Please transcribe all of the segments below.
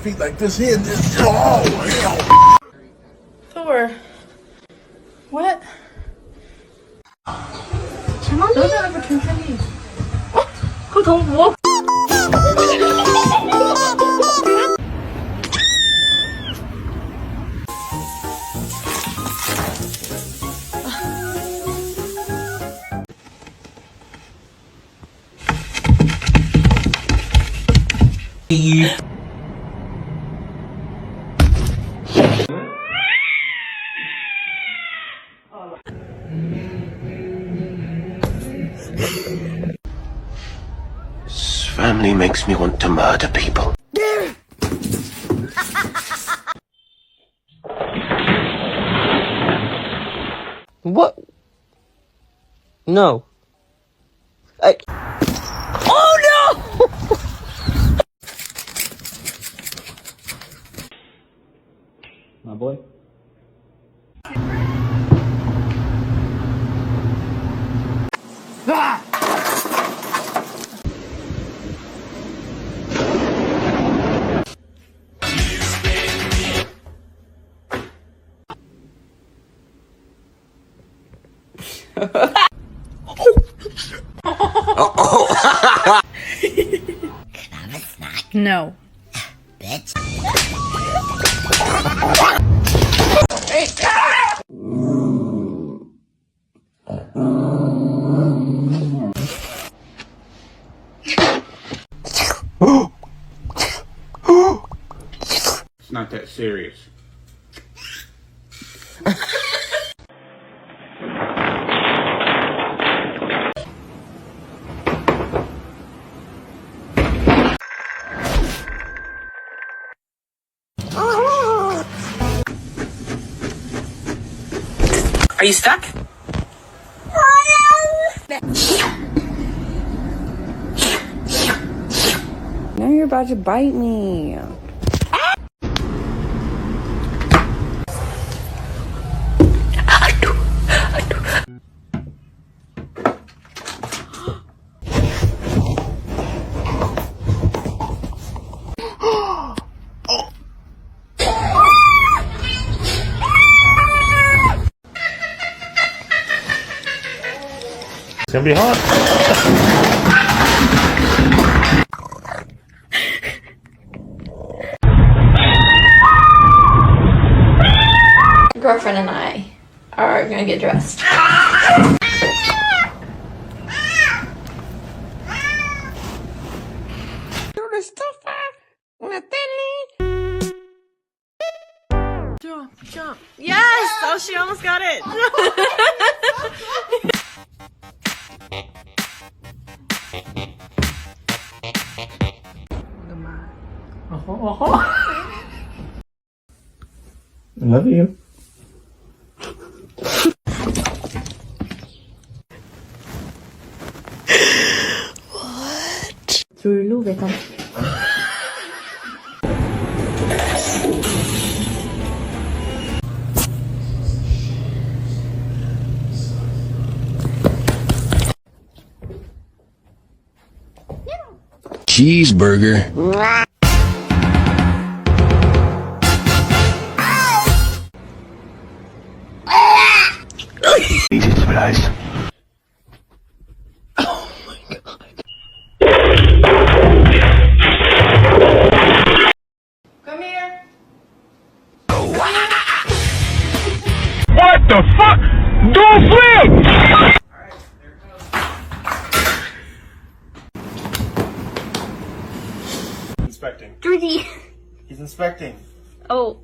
feet like this here. Oh, hell. Thor. What? 너가 천천히. 그거 너무 무겁. This family makes me want to murder people. What? No. Oh no! My boy. Ah! No. Bitch. It's not that serious. Are you stuck? Now you're about to bite me. It's gonna be hot. Girlfriend and I are gonna get dressed. Jump. Yes! Oh, she almost got it. I love you. 줄로 외관. Cheeseburger. Easy supplies. Oh my god. Come here. What the fuck? Don't flip! Inspecting. Georgie. He's inspecting. Oh.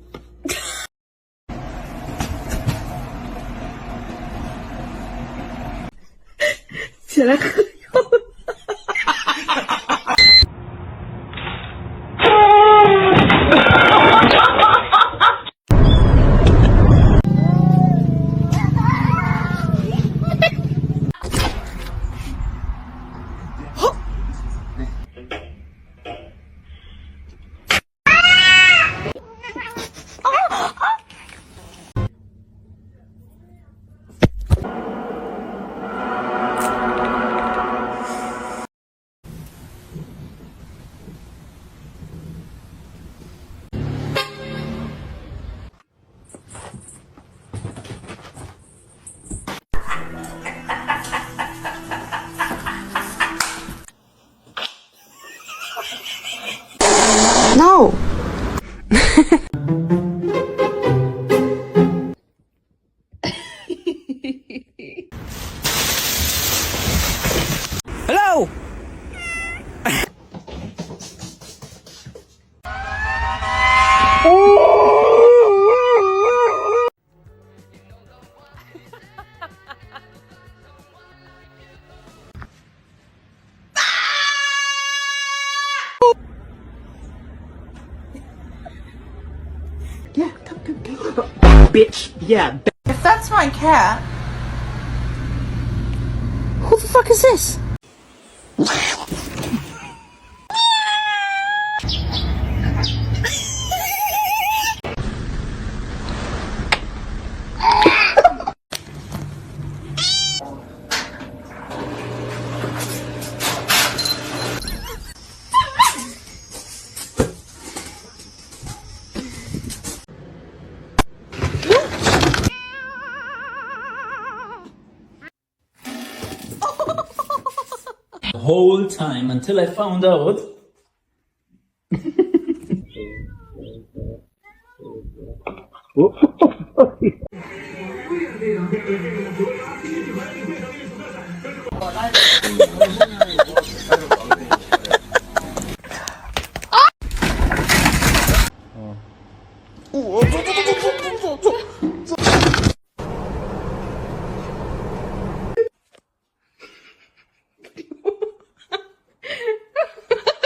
No! Hello! Bitch, yeah. If that's my cat, who the fuck is this? The whole time until I found out.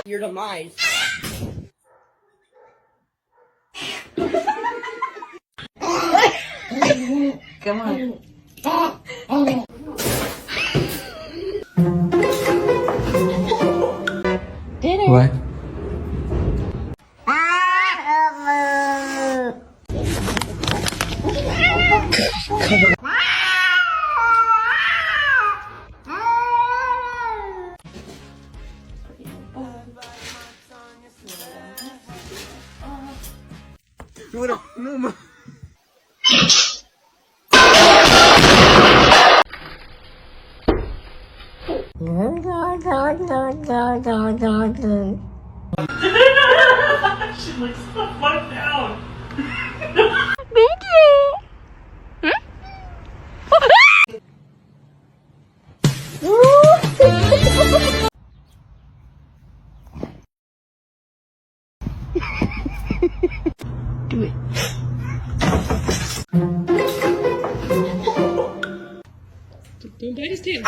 Your demise. Come on. Dinner. What? She looks so fucked down. Do it. Don't bite his tail.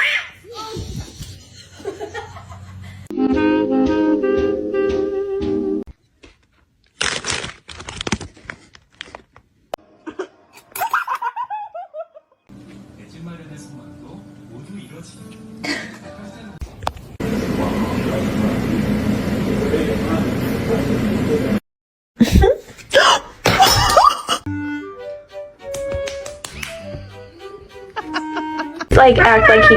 Like act like he.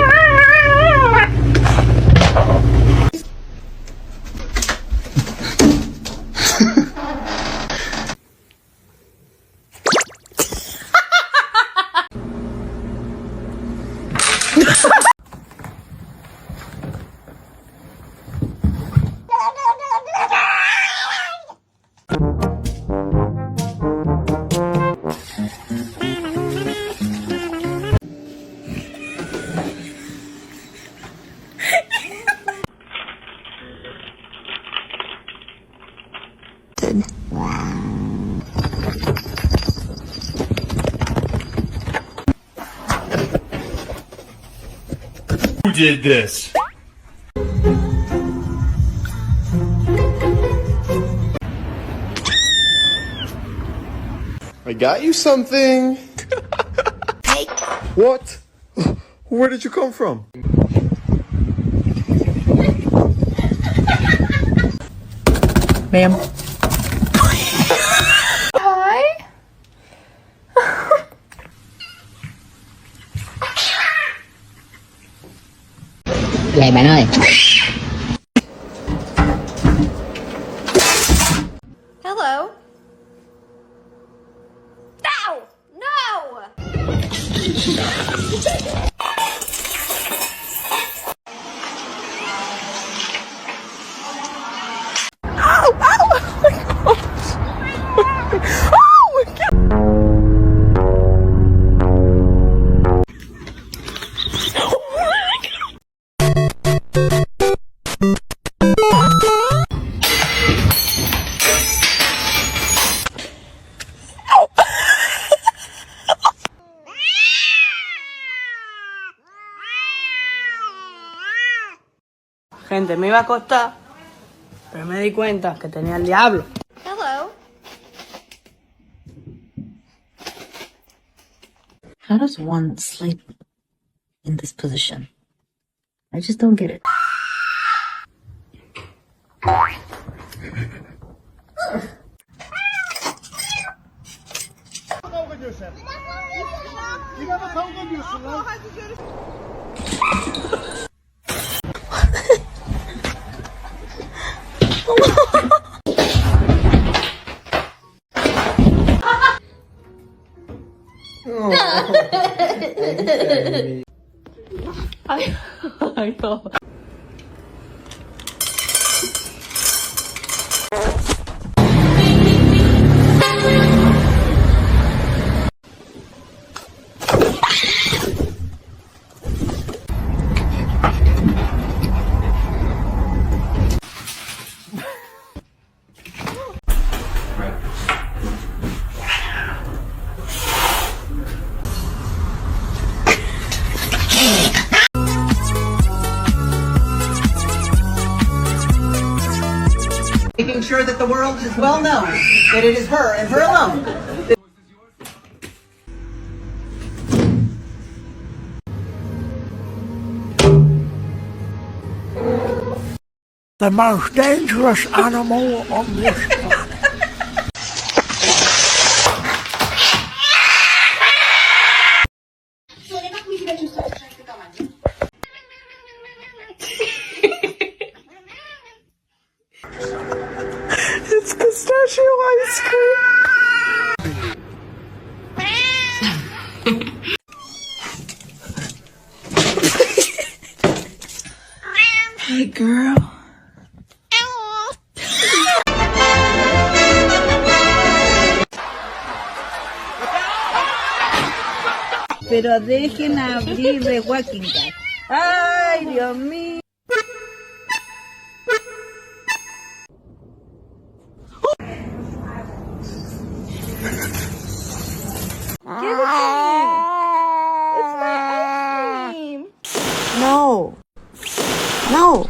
Who did this? I got you something. What? Where did you come from? Ma'am. Hi. Vậy bạn ơi. Hello. Ow! No! Ow! Ow! Gente, me iba a acostar, pero me di cuenta que tenía el diablo. Hello. How does one sleep in this position? I just don't get it. I know. Making sure that the world is well known that it is her and her alone. The most dangerous animal on this planet. It's pistachio ice cream. Hey, girl. Pero dejen abrir The Walking Dead. Ay, Dios mío. No. No.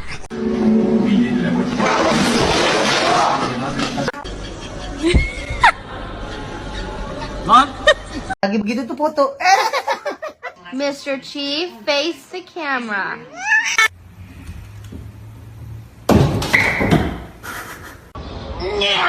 Lagi begitu tuh foto. Mr. Chief, face the camera. No.